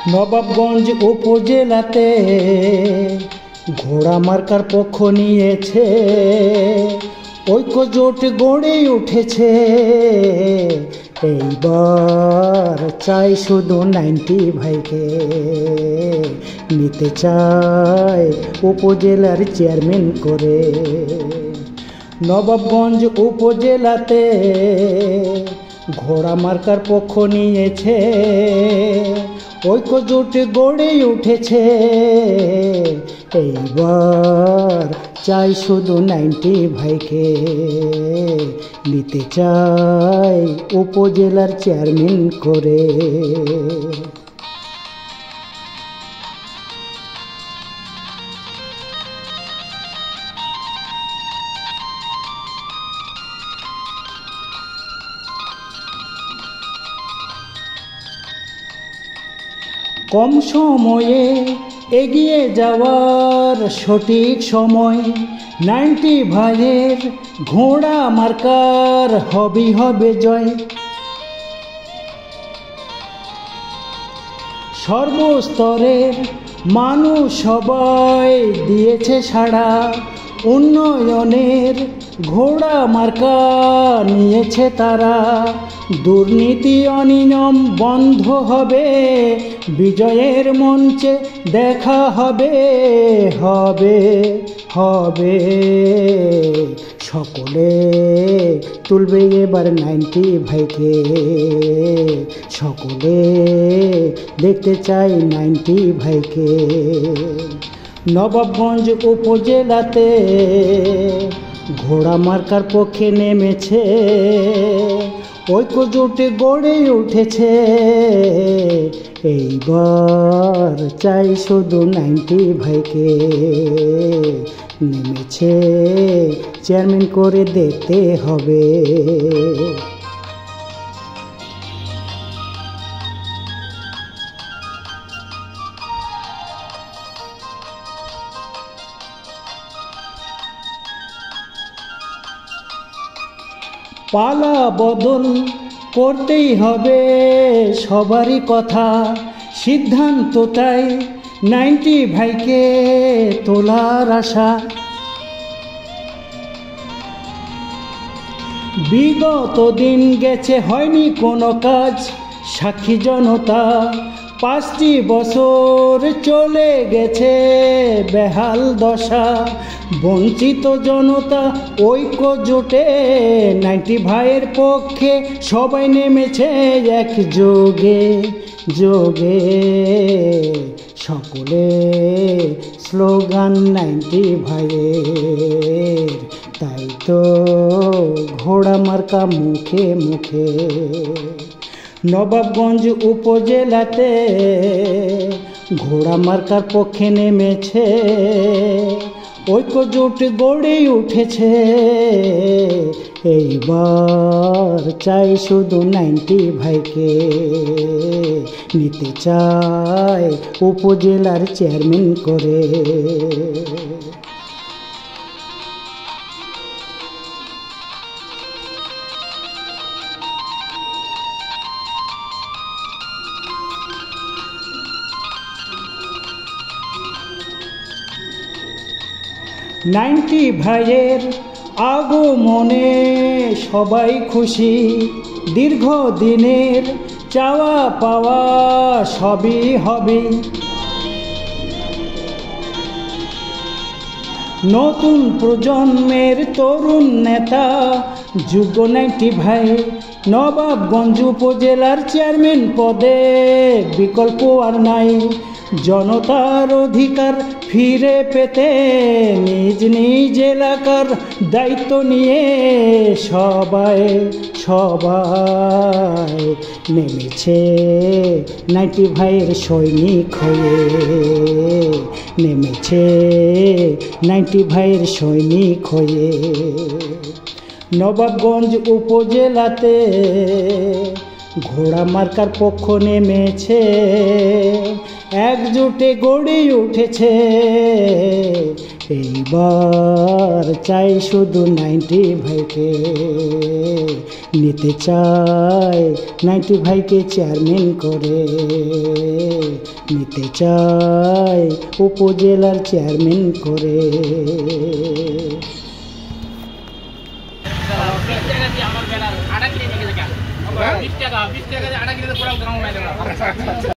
নবাবগঞ্জ উপজেলাতে ঘোড়া মার্কার পক্ষ নিয়েছে, ঐক্যজোট গড়ে উঠেছে। এইবার চাই শুধু 90 ভাইকে, নিতে চায় উপজেলার চেয়ারম্যান করে। নবাবগঞ্জ উপজেলাতে ঘোড়া মার্কার পক্ষ নিয়েছে, ঐক্যজোট গড়ে উঠেছে। এইবার চাই শুধু 90 ভাইকে, নিতে চাই উপজেলার চেয়ারম্যান করে। কম সময়ে এগিয়ে যাওয়ার সঠিক সময় 90 ভাইয়ের ঘোড়া মার্কার হবে জয়। সর্বস্তরের মানুষ সবাই দিয়েছে সাড়া, উন্নয়নের ঘোড়া মার্কা নিয়েছে তারা। দুর্নীতি অনিয়ম বন্ধ হবে, বিজয়ের মঞ্চে দেখা হবে হবে হবে। সকলে তুলবে এবার 90 ভাইকে, সকলে দেখতে চাই 90 ভাইকে। নবাবগঞ্জ উপজেলাতে ঘোড়া মার্কার পক্ষে নেমেছে, ঐক্যজোট গড়ে উঠেছে। এইবার চাই শুধু 90 ভাইকে, নেমেছে চেয়ারম্যান করে দেখতে হবে। পালা বদল করতেই হবে সবারই কথা, সিদ্ধান্ত তাই 90 ভাইকে তোলার আশা। বিগত দিন গেছে হয়নি কোনো কাজ, সাক্ষী জনতা 5টি বছর চলে গেছে বেহাল দশা। বঞ্চিত জনতা ঐক্যজোটে 90 ভাইয়ের পক্ষে সবাই নেমেছে একযোগে যোগে। সকলে স্লোগান 90 ভাইয়ের, তাই তো ঘোড়া মার্কা মুখে মুখে। নবাবগঞ্জ উপজেলাতে ঘোড়া মার্কার পক্ষে নেমেছে, ঐক্যজোট গড়ে উঠেছে। এইবার চাই শুধু 90 ভাইকে, নিতে চাই উপজেলার চেয়ারম্যান করে। নাইনটি ভাইয়ের আগমনে সবাই খুশি, দীর্ঘদিনের চাওয়া পাওয়া সবই হবে। নতুন প্রজন্মের তরুণ নেতা যোগ্য 90 ভাই, নবাবগঞ্জ উপজেলার চেয়ারম্যান পদে বিকল্প আর নাই। জনতার অধিকার ফিরে পেতে নিজ নিজ এলাকার দায়িত্ব নিয়ে সবাই নেমেছে 90 ভাইয়ের সৈনিক হয়ে, নেমেছে 90 ভাইয়ের সৈনিক হয়ে। নবাবগঞ্জ উপজেলাতে ঘোড়া মার্কার পক্ষ নেমেছে, একজোটে গড়ে উঠেছে। এইবার চাই শুধু 90 ভাইকে, নিতে চাই 90 ভাইকে চেয়ারম্যান করে, নিতে চাই উপজেলার চেয়ারম্যান করে।